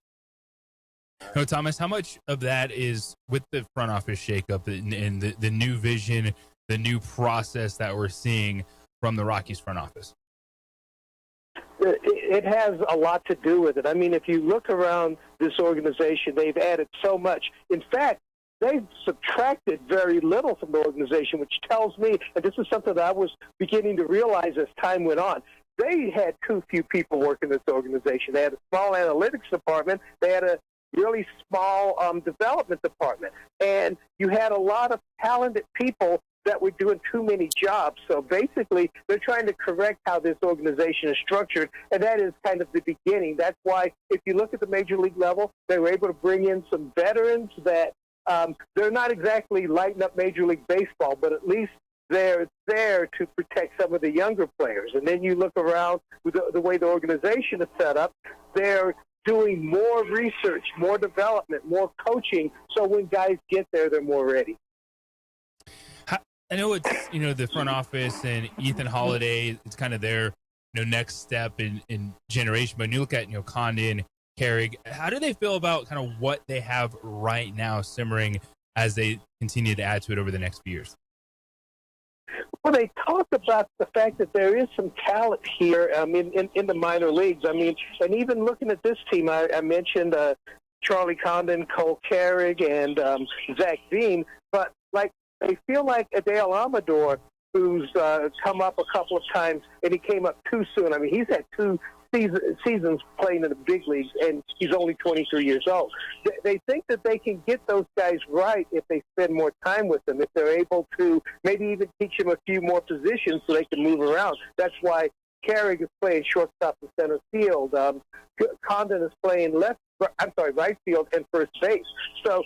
No, Thomas, how much of that is with the front office shakeup and the new vision, the new process that we're seeing from the Rockies front office? It has a lot to do with it. I mean, if you look around this organization, they've added so much. In fact, they've subtracted very little from the organization, which tells me, and this is something that I was beginning to realize as time went on, they had too few people working in this organization. They had a small analytics department. They had a really small development department. And you had a lot of talented people that were doing too many jobs. So basically, they're trying to correct how this organization is structured, and that is kind of the beginning. That's why, if you look at the major league level, they were able to bring in some veterans that they're not exactly lighting up Major League Baseball, but at least they're there to protect some of the younger players. And then you look around the way the organization is set up, they're doing more research, more development, more coaching, so when guys get there, they're more ready. I know it's, the front office and Ethan Holiday, it's kind of their next step in generation. But when you look at Condon, Carrick, how do they feel about kind of what they have right now simmering as they continue to add to it over the next few years? Well, they talk about the fact that there is some talent here in the minor leagues. I mean, and even looking at this team, I mentioned Charlie Condon, Cole Carrick, and Zach Bean, but they feel like Adele Amador, who's come up a couple of times, and he came up too soon. I mean, he's had two seasons playing in the big leagues, and he's only 23 years old. They think that they can get those guys right if they spend more time with them, if they're able to maybe even teach them a few more positions so they can move around. That's why Carrick is playing shortstop and center field. Condon is playing right field and first base. So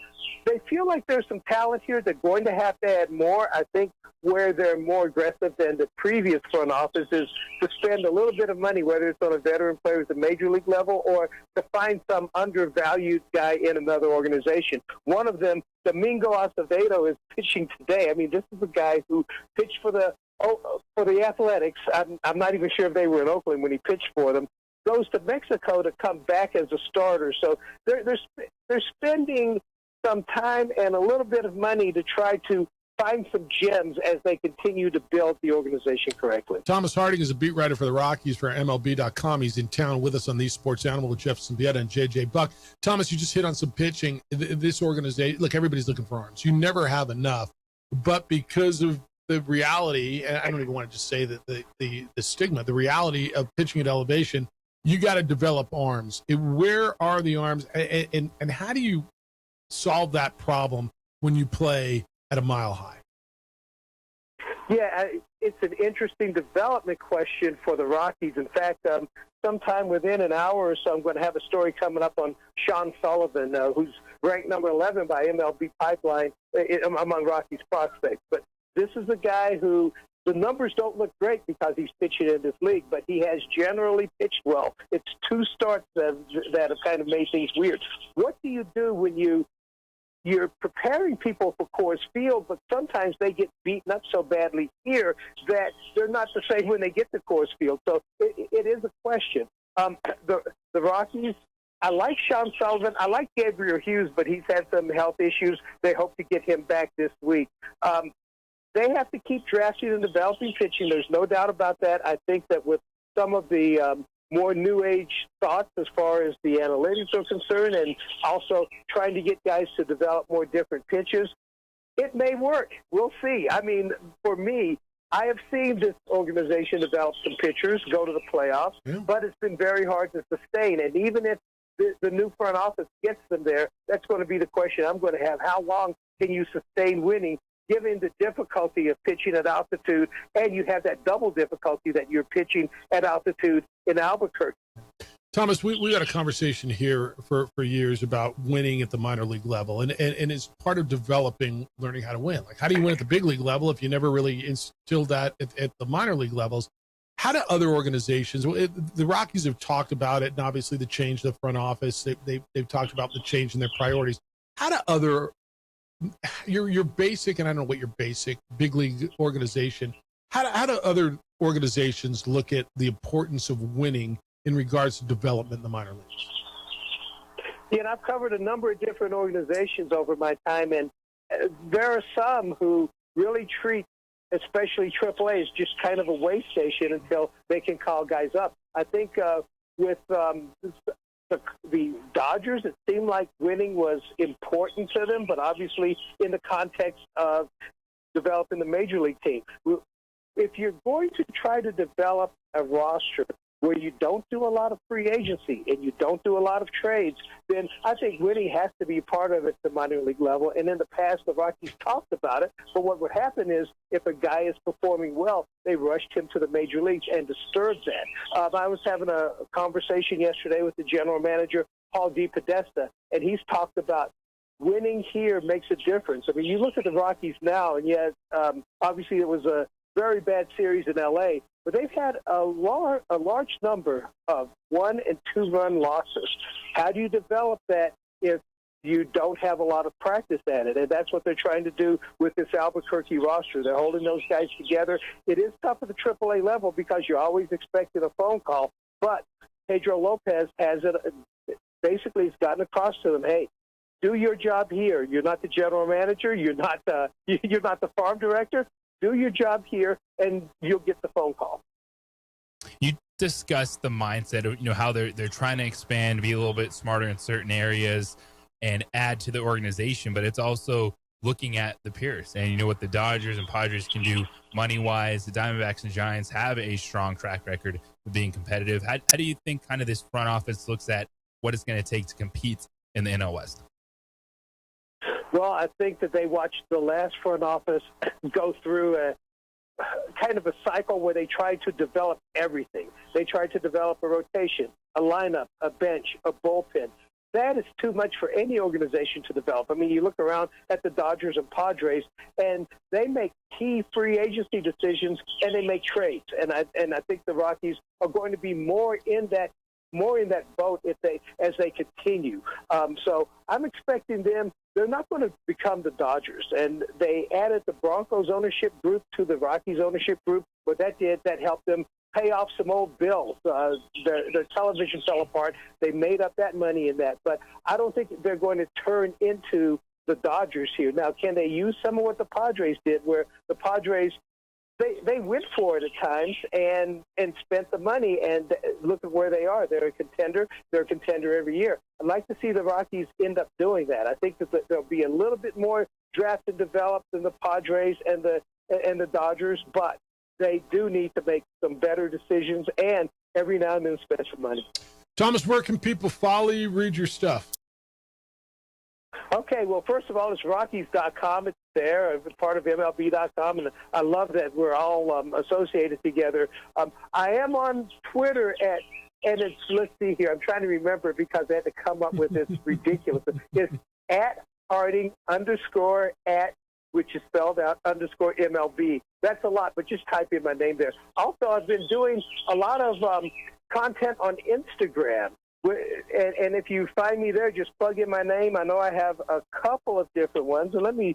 they feel like there's some talent here. They're going to have to add more. I think where they're more aggressive than the previous front office is to spend a little bit of money, whether it's on a veteran player at the major league level or to find some undervalued guy in another organization. One of them, Domingo Acevedo, is pitching today. I mean, this is a guy who pitched for the Athletics. I'm not even sure if they were in Oakland when he pitched for them. Goes to Mexico to come back as a starter. So they're spending some time and a little bit of money to try to find some gems as they continue to build the organization correctly. Thomas Harding is a beat writer for the Rockies for MLB.com. He's in town with us on These Sports Animal with Jeff Symbieta and JJ Buck. Thomas, you just hit on some pitching. This organization, look, everybody's looking for arms. You never have enough, but because of the reality, and I don't even want to just say that the stigma, the reality of pitching at elevation, you got to develop arms. Where are the arms, and how do you solve that problem when you play at a mile high? Yeah, it's an interesting development question for the Rockies. In fact, sometime within an hour or so, I'm going to have a story coming up on Sean Sullivan, who's ranked number 11 by MLB Pipeline among Rockies prospects. But this is a guy who the numbers don't look great because he's pitching in this league, but he has generally pitched well. It's 2 starts that have kind of made things weird. What do you do when you're preparing people for Coors Field, but sometimes they get beaten up so badly here that they're not the same when they get to Coors Field? So it is a question. The Rockies, I like Sean Sullivan. I like Gabriel Hughes, but he's had some health issues. They hope to get him back this week. They have to keep drafting and developing pitching. There's no doubt about that. I think that with some of the more new age thoughts as far as the analytics are concerned, and also trying to get guys to develop more different pitches, it may work. We'll see. I mean, for me, I have seen this organization develop some pitchers, go to the playoffs, but it's been very hard to sustain. And even if the new front office gets them there, that's going to be the question I'm going to have. How long can you sustain winning, given the difficulty of pitching at altitude, and you have that double difficulty that you're pitching at altitude in Albuquerque? Thomas, we had a conversation here for years about winning at the minor league level, and it's part of developing, learning how to win. Like, how do you win at the big league level if you never really instilled that at the minor league levels? How do other organizations, the Rockies have talked about it, and obviously the change in the front office, they've talked about the change in their priorities. How do other, your basic, and I don't know what your basic big league organization, how do other organizations look at the importance of winning in regards to development in the minor leagues? Yeah, and I've covered a number of different organizations over my time, and there are some who really treat, especially AAA, as just kind of a way station until they can call guys up. I think with the Dodgers, it seemed like winning was important to them, but obviously in the context of developing the major league team. If you're going to try to develop a roster where you don't do a lot of free agency and you don't do a lot of trades, then I think winning has to be part of it at the minor league level. And in the past, the Rockies talked about it. But what would happen is if a guy is performing well, they rushed him to the major leagues and disturbed that. I was having a conversation yesterday with the general manager, Paul DePodesta, and he's talked about winning here makes a difference. I mean, you look at the Rockies now, and yet obviously it was a very bad series in L.A., but they've had a large number of 1- and 2-run losses. How do you develop that if you don't have a lot of practice at it? And that's what they're trying to do with this Albuquerque roster. They're holding those guys together. It is tough at the AAA level because you're always expecting a phone call, but Pedro Lopez has it. Basically, it's gotten across to them, hey, do your job here. You're not the general manager. You're not the farm director. Do your job here, and you'll get the phone call. You discussed the mindset of how they're trying to expand, be a little bit smarter in certain areas, and add to the organization. But it's also looking at the peers and what the Dodgers and Padres can do money wise. The Diamondbacks and Giants have a strong track record of being competitive. How do you think kind of this front office looks at what it's going to take to compete in the NL West? Well, I think that they watched the last front office go through a kind of a cycle where they tried to develop everything. They tried to develop a rotation, a lineup, a bench, a bullpen. That is too much for any organization to develop. I mean, you look around at the Dodgers and Padres, and they make key free agency decisions, and they make trades. And I think the Rockies are going to be more in that boat as they continue. So I'm expecting them. They're not going to become the Dodgers. And they added the Broncos ownership group to the Rockies ownership group. What that did, that helped them pay off some old bills. Their television fell apart. They made up that money in that. But I don't think they're going to turn into the Dodgers here. Now, can they use some of what the Padres did, where the Padres they went for it at times and spent the money, and look at where they are. They're a contender. They're a contender every year. I'd like to see the Rockies end up doing that. I think that there'll be a little bit more draft and developed than the Padres and the Dodgers, but they do need to make some better decisions and every now and then spend some money. Thomas, where can people follow you, read your stuff? Okay, well, first of all, it's Rockies.com. It's there. I'm part of MLB.com, and I love that we're all associated together. I am on Twitter and it's, let's see here, I'm trying to remember because I had to come up with this ridiculous. It's at Harding _ which is spelled out _MLB. That's a lot, but just type in my name there. Also, I've been doing a lot of content on Instagram. And if you find me there, just plug in my name. I know I have a couple of different ones. And I'm going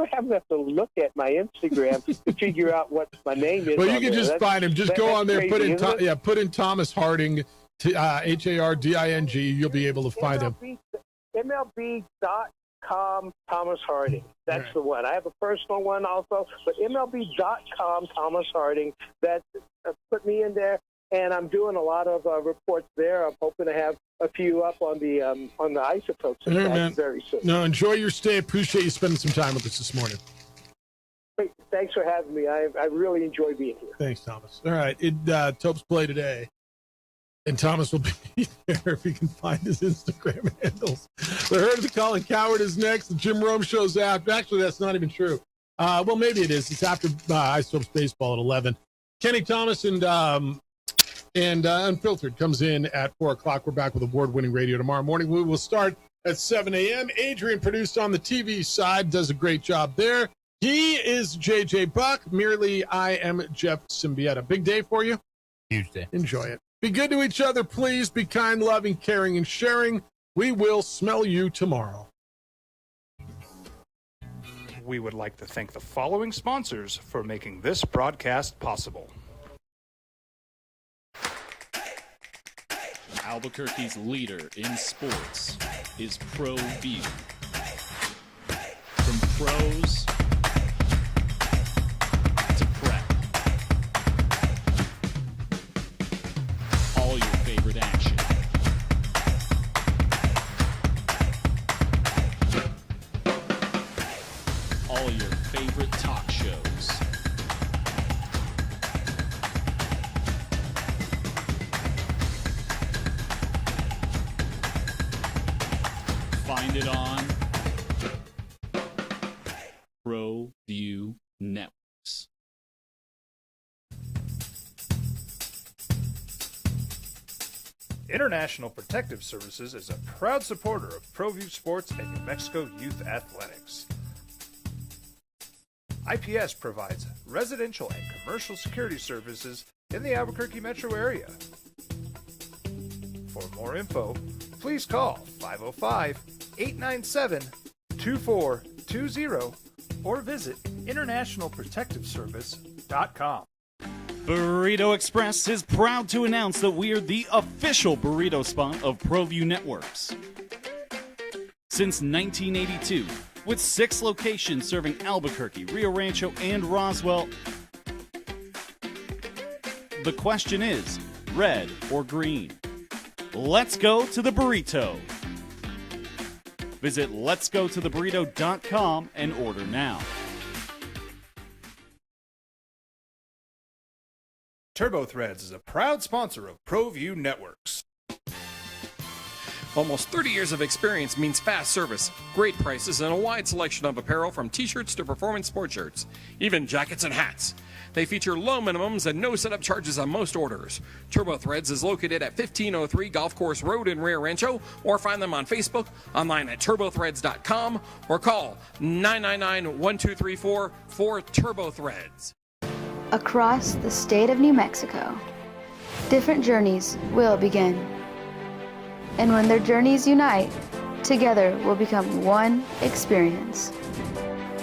to have to look at my Instagram to figure out what my name is. Well, you can just find him. Just go on there, crazy, put in Thomas Harding, Harding. You'll be able to find him. MLB.com Thomas Harding. That's the one. I have a personal one also, but MLB.com Thomas Harding. That put me in there. And I'm doing a lot of reports there. I'm hoping to have a few up on the Isotopes very soon. No, enjoy your stay. Appreciate you spending some time with us this morning. Great. Thanks for having me. I really enjoy being here. Thanks, Thomas. All right, Topes play today, and Thomas will be there if he can find his Instagram handles. The Herd of the Colin Cowherd is next. The Jim Rome show's after. Actually, that's not even true. Well, maybe it is. It's after Isotopes baseball at 11. Kenny Thomas and Unfiltered comes in at 4 o'clock. We're back with award-winning radio tomorrow morning. We will start at 7 a.m. Adrian, produced on the TV side, does a great job there. He is J.J. Buck. Merely, I am Jeff Symbieta. Big day for you? Huge day. Enjoy it. Be good to each other, please. Be kind, loving, caring, and sharing. We will smell you tomorrow. We would like to thank the following sponsors for making this broadcast possible. Albuquerque's leader in sports is ProView. From pros to prep, all your favorite action. All your favorite talk shows. Find it on ProView Networks. International Protective Services is a proud supporter of ProView Sports and New Mexico Youth Athletics. IPS provides residential and commercial security services in the Albuquerque metro area. For more info, please call 505-897-2420 or visit internationalprotectiveservice.com. Burrito Express is proud to announce that we are the official burrito spot of ProView Networks. Since 1982, with 6 locations serving Albuquerque, Rio Rancho, and Roswell, the question is, red or green? Let's go to the burrito. Visit letsgototheburrito.com and order now. TurboThreads is a proud sponsor of ProView Networks. Almost 30 years of experience means fast service, great prices, and a wide selection of apparel from t-shirts to performance sport shirts, even jackets and hats. They feature low minimums and no setup charges on most orders. TurboThreads is located at 1503 Golf Course Road in Rio Rancho, or find them on Facebook, online at turbothreads.com, or call 999-1234 for TurboThreads. Across the state of New Mexico, different journeys will begin. And when their journeys unite, together will become one experience.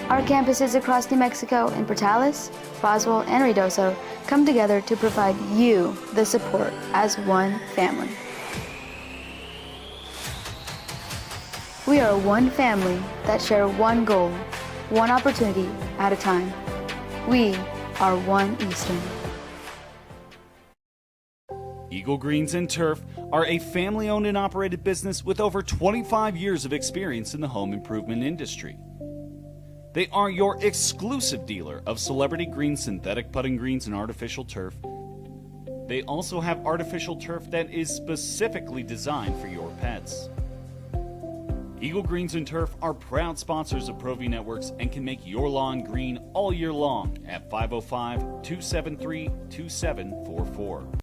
Our campuses across New Mexico in Portales, Roswell, and Ruidoso come together to provide you the support as one family. We are one family that share one goal, one opportunity at a time. We are One Eastern. Eagle Greens and Turf are a family-owned and operated business with over 25 years of experience in the home improvement industry. They are your exclusive dealer of celebrity green, synthetic putting greens, and artificial turf. They also have artificial turf that is specifically designed for your pets. Eagle Greens and Turf are proud sponsors of ProView Networks and can make your lawn green all year long at 505-273-2744.